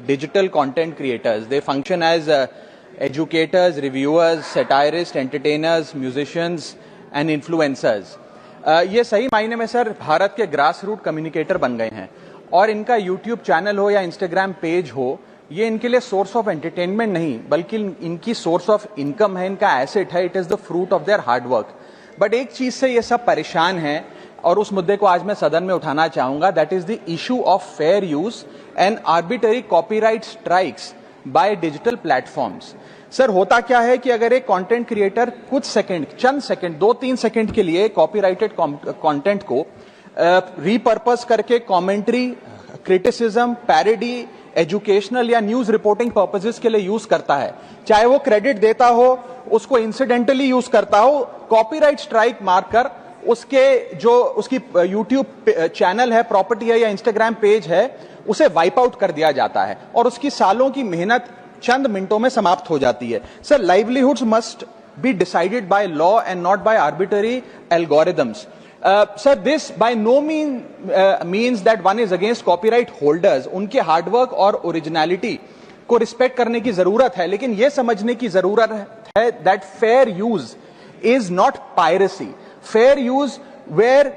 digital content creators. They function as educators, reviewers, satirists, entertainers, musicians and influencers. ये सही मायने में sir Bharat के ग्रास रूट कम्युनिकेटर बन गए हैं और इनका यूट्यूब चैनल हो या इंस्टाग्राम पेज हो, ये इनके लिए सोर्स ऑफ एंटरटेनमेंट नहीं बल्कि इनकी सोर्स ऑफ इनकम है, इनका एसेट है. It is the fruit of their hard work. But एक चीज से ये सब परेशान है और उस मुद्दे को आज मैं सदन में उठाना चाहूंगा. That is the issue of fair use and arbitrary copyright strikes by digital platforms. Sir होता क्या है कि अगर एक कंटेंट क्रिएटर कुछ सेकंड, चंद सेकंड, 2-3 सेकंड के लिए कॉपीराइटेड कंटेंट को रीपर्पस करके कमेंट्री, क्रिटिसिज्म, पैरोडी, एजुकेशनल या न्यूज रिपोर्टिंग पर्पसेस के लिए यूज करता है, चाहे वो क्रेडिट देता हो, उसको इंसिडेंटली यूज करता हो, कॉपीराइट स्ट्राइक मारकर उसकी यूट्यूब चैनल है, प्रॉपर्टी है या इंस्टाग्राम पेज है, उसे वाइप आउट कर दिया जाता है और उसकी सालों की मेहनत चंद मिनटों में समाप्त हो जाती है. Sir, livelihoods must be decided by law and not by arbitrary algorithms. Sir, this by no means that one is against copyright holders. उनके हार्डवर्क और ओरिजिनलिटी को रिस्पेक्ट करने की जरूरत है, लेकिन यह समझने की जरूरत है that fair use is not piracy. Fair use where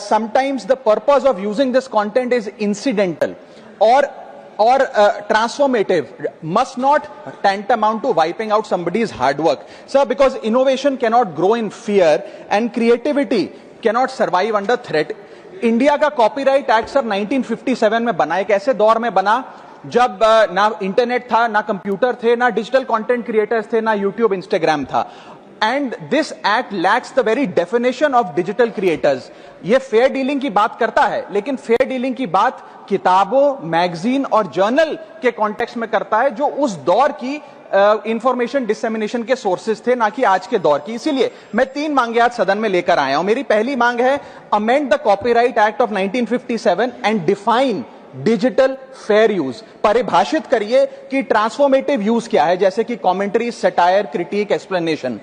sometimes the purpose of using this content is incidental or transformative must not tantamount to wiping out somebody's hard work. Sir, because innovation cannot grow in fear and creativity cannot survive under threat. India का copyright act sir 1957 में बना. एक ऐसे दौर में बना जब ना इंटरनेट था, ना कंप्यूटर थे, ना डिजिटल कंटेंट क्रिएटर्स थे, ना यूट्यूब, इंस्टाग्राम था. And this act lakhs the very definition of digital creators. ये फेयर डीलिंग की बात करता है, लेकिन फेयर डीलिंग की बात किताबों, मैगजीन और जर्नल के कॉन्टेक्स्ट में करता है, जो उस दौर की इंफॉर्मेशन डिसेमिनेशन के सोर्सेज थे, ना कि आज के दौर की. इसीलिए मैं 3 मांगे आज सदन में लेकर आया हूं. मेरी पहली मांग है, amend the copyright act of 1957 and define digital fair use. परिभाषित करिए कि ट्रांसफॉर्मेटिव यूज क्या है, जैसे कि commentary, satire, critic, explanation.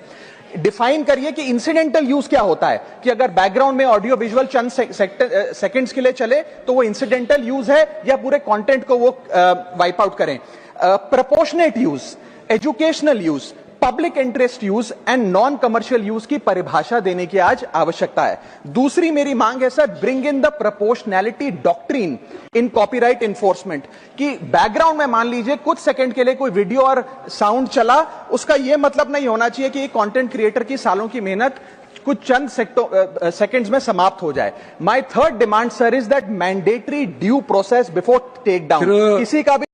Define करिए कि इंसिडेंटल यूज क्या होता है, कि अगर बैकग्राउंड में ऑडियो विजुअल चंद सेकंड्स के लिए चले तो वो इंसिडेंटल यूज है या पूरे कंटेंट को वो वाइप आउट करें. Proportionate use, educational use, public interest use and non commercial use की परिभाषा देने की आज आवश्यकता है. दूसरी मेरी मांग है sir, bring in the proportionality doctrine in copyright enforcement. कि बैकग्राउंड में मान लीजिए कुछ सेकंड के लिए कोई वीडियो और साउंड चला, उसका यह मतलब नहीं होना चाहिए कि कंटेंट क्रिएटर की सालों की मेहनत कुछ चंद सेकंड्स में समाप्त हो जाए. My third demand sir is that mandatory due process before take down. किसी का भी